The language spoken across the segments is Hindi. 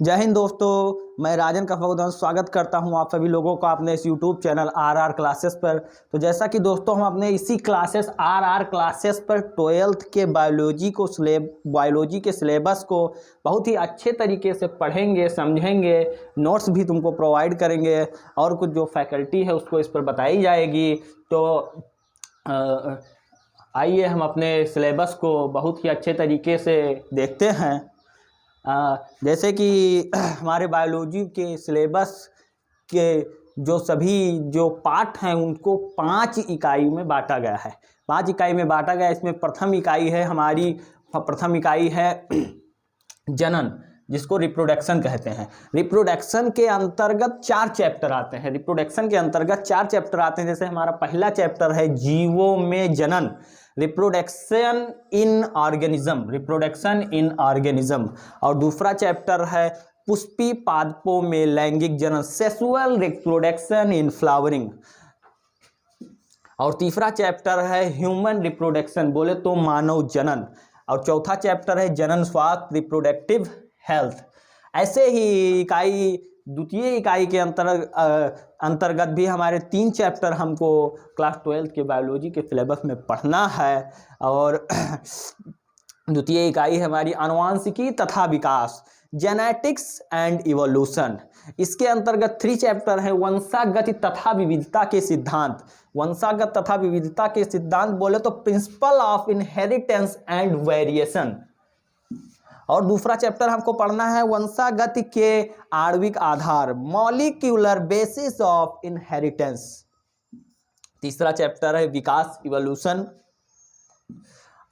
जय हिंद दोस्तों, मैं राजन का बहुत स्वागत करता हूं आप सभी लोगों का अपने इस YouTube चैनल आर क्लासेस पर। तो जैसा कि दोस्तों हम अपने इसी क्लासेस आर क्लासेस पर 12th के बायोलॉजी के सिलेबस को बहुत ही अच्छे तरीके से पढ़ेंगे, समझेंगे, नोट्स भी तुमको प्रोवाइड करेंगे और कुछ जो फैकल्टी है उसको इस पर बताई जाएगी। तो आइए हम अपने सिलेबस को बहुत ही अच्छे तरीके से देखते हैं। जैसे कि हमारे बायोलॉजी के सिलेबस के जो सभी जो पार्ट हैं उनको 5 इकाई में बांटा गया है। 5 इकाई में बांटा गया। इसमें प्रथम इकाई है हमारी, प्रथम इकाई है जनन, जिसको रिप्रोडक्शन कहते हैं। रिप्रोडक्शन के अंतर्गत 4 चैप्टर आते हैं। रिप्रोडक्शन के अंतर्गत 4 चैप्टर आते हैं। जैसे हमारा पहला चैप्टर है जीवों में जनन, reproduction in organism, reproduction in organism. और दूसरा चैप्टर है पुष्पी पादपों में लैंगिक जनन, सेक्सुअल रिप्रोडक्शन इन फ्लावरिंग। और तीसरा चैप्टर है ह्यूमन रिप्रोडक्शन, बोले तो मानव जनन। और चौथा चैप्टर है जनन स्वास्थ्य, रिप्रोडक्टिव हेल्थ। ऐसे ही द्वितीय इकाई के अंतर्गत भी हमारे 3 चैप्टर हमको क्लास 12th के बायोलॉजी के सिलेबस में पढ़ना है। और द्वितीय इकाई है हमारी आनुवांशिकी तथा विकास, जेनेटिक्स एंड इवोल्यूशन। इसके अंतर्गत 3 चैप्टर है वंशागति तथा विविधता के सिद्धांत। वंशागत तथा विविधता के सिद्धांत बोले तो principle of inheritance and variation. और दूसरा चैप्टर हमको पढ़ना है वंशागति के आणविक आधार, मॉलिक्यूलर बेसिस ऑफ इनहेरिटेंस। तीसरा चैप्टर है विकास, इवोल्यूशन।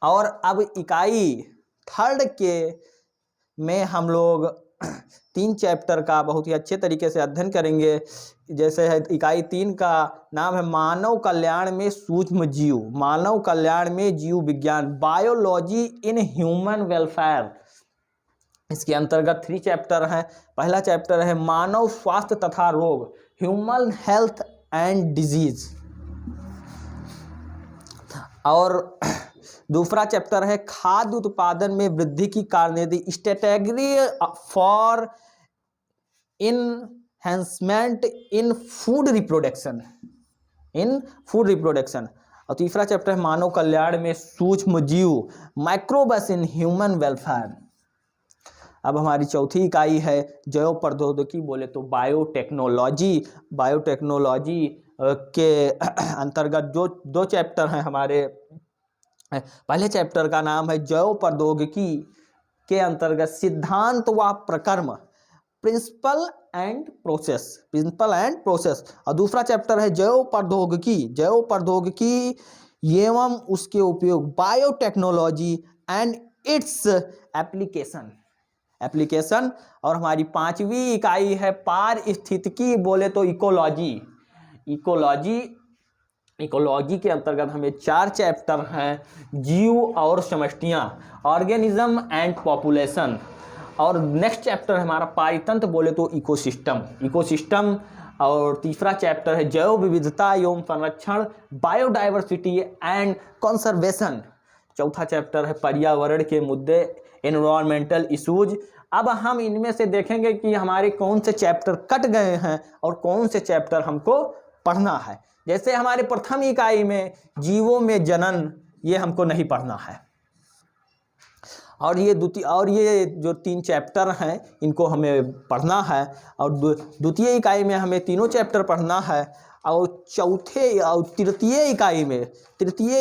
और अब इकाई 3rd के में हम लोग 3 चैप्टर का बहुत ही अच्छे तरीके से अध्ययन करेंगे। जैसे है इकाई 3 का नाम है मानव कल्याण में सूक्ष्म जीव, मानव कल्याण में जीव विज्ञान, बायोलॉजी इन ह्यूमन वेलफेयर। इसके अंतर्गत 3 चैप्टर हैं। पहला चैप्टर है मानव स्वास्थ्य तथा रोग, ह्यूमन हेल्थ एंड डिजीज। और दूसरा चैप्टर है खाद्य उत्पादन में वृद्धि की कार्यविधि, strategy for enhancement in food reproduction, in food reproduction. और तीसरा चैप्टर है मानव कल्याण में सूक्ष्म जीव, माइक्रोबस इन ह्यूमन वेलफेयर। अब हमारी चौथी इकाई है जैव प्रौद्योगिकी, बोले तो बायोटेक्नोलॉजी। बायोटेक्नोलॉजी के अंतर्गत जो 2 चैप्टर हैं हमारे। पहले चैप्टर का नाम है जैव प्रौद्योगिकी के अंतर्गत सिद्धांत व प्रक्रम, principle and process, principle and process. और दूसरा चैप्टर है जैव प्रौद्योगिकी, जैव प्रौद्योगिकी एवं उसके उपयोग, biotechnology and its application, application. और हमारी 5वीं इकाई है पारिस्थितिकी, बोले तो इकोलॉजी, इकोलॉजी। इकोलॉजी के अंतर्गत हमें 4 चैप्टर हैं, जीव और समष्टियाँ, ऑर्गेनिज्म एंड पॉपुलेशन। और नेक्स्ट चैप्टर हमारा पारितंत्र, बोले तो इकोसिस्टम, इकोसिस्टम। और तीसरा चैप्टर है जैव विविधता एवं संरक्षण, बायोडाइवर्सिटी एंड कंजर्वेशन। चौथा चैप्टर है पर्यावरण के मुद्दे, एनवायरमेंटल इशूज। अब हम इनमें से देखेंगे कि हमारे कौन से चैप्टर कट गए हैं और कौन से चैप्टर हमको पढ़ना है। जैसे हमारे प्रथम इकाई में जीवों में जनन, ये हमको नहीं पढ़ना है। और ये जो 3 चैप्टर हैं इनको हमें पढ़ना है। और द्वितीय इकाई में हमें तीनों चैप्टर पढ़ना है। और तृतीय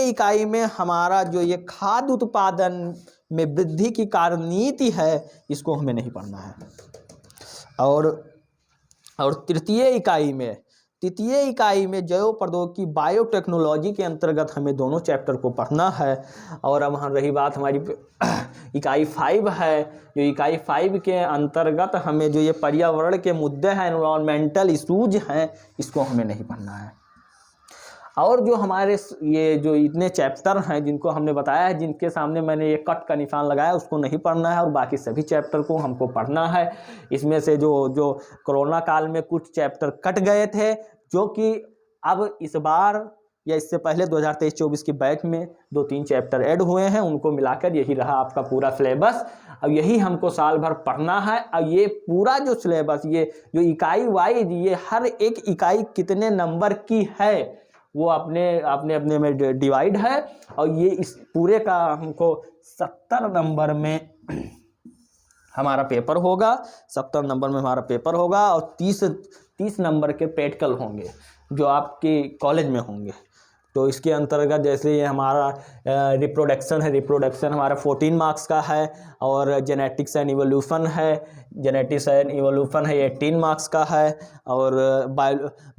इकाई में हमारा जो ये खाद्य उत्पादन में वृद्धि की कार्यनीति है, इसको हमें नहीं पढ़ना है। और तृतीय इकाई में जैव प्रौद्योगिकी, बायोटेक्नोलॉजी के अंतर्गत हमें दोनों चैप्टर को पढ़ना है। और अब रही बात हमारी इकाई 5 है, जो इकाई 5 के अंतर्गत हमें जो ये पर्यावरण के मुद्दे हैं, एनवायरमेंटल इशूज हैं, इसको हमें नहीं पढ़ना है। और जो हमारे ये जो इतने चैप्टर हैं जिनको हमने बताया है, जिनके सामने मैंने ये कट का निशान लगाया, उसको नहीं पढ़ना है। और बाकी सभी चैप्टर को हमको पढ़ना है। इसमें से जो कोरोना काल में कुछ चैप्टर कट गए थे, जो कि अब इस बार या इससे पहले 2023-24 की बैच में 2-3 चैप्टर ऐड हुए हैं, उनको मिलाकर यही रहा आपका पूरा सिलेबस। अब यही हमको साल भर पढ़ना है। अब ये पूरा जो सिलेबस, ये जो इकाई वाइज, ये हर एक इकाई कितने नंबर की है वो अपने में डिवाइड है, और ये इस पूरे का हमको 70 नंबर में हमारा पेपर होगा। 70 नंबर में हमारा पेपर होगा, और 30 नंबर के प्रैक्टिकल होंगे जो आपके कॉलेज में होंगे। तो इसके अंतर्गत जैसे ये हमारा रिप्रोडक्शन है, रिप्रोडक्शन हमारा 14 मार्क्स का है, और जेनेटिक्स एंड इवोल्यूशन है, जेनेटिक्स एंड इवोल्यूशन है, ये 18 मार्क्स का है, और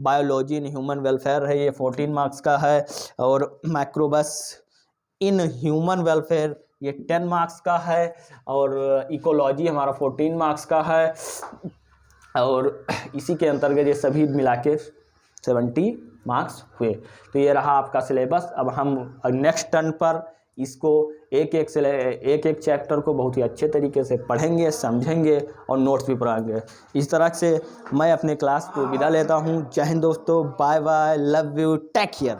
बायोलॉजी इन ह्यूमन वेलफेयर है, ये 14 मार्क्स का है, और माइक्रोबस इन ह्यूमन वेलफेयर ये 10 मार्क्स का है, और इकोलॉजी हमारा 14 मार्क्स का है, और इसी के अंतर्गत ये सभी मिला के 70 मार्क्स हुए। तो ये रहा आपका सिलेबस। अब हम नेक्स्ट टर्न पर इसको एक एक चैप्टर को बहुत ही अच्छे तरीके से पढ़ेंगे, समझेंगे और नोट्स भी पढ़ाएंगे। इस तरह से मैं अपने क्लास को विदा लेता हूँ। जय हिंद दोस्तों, bye bye, love you, take care.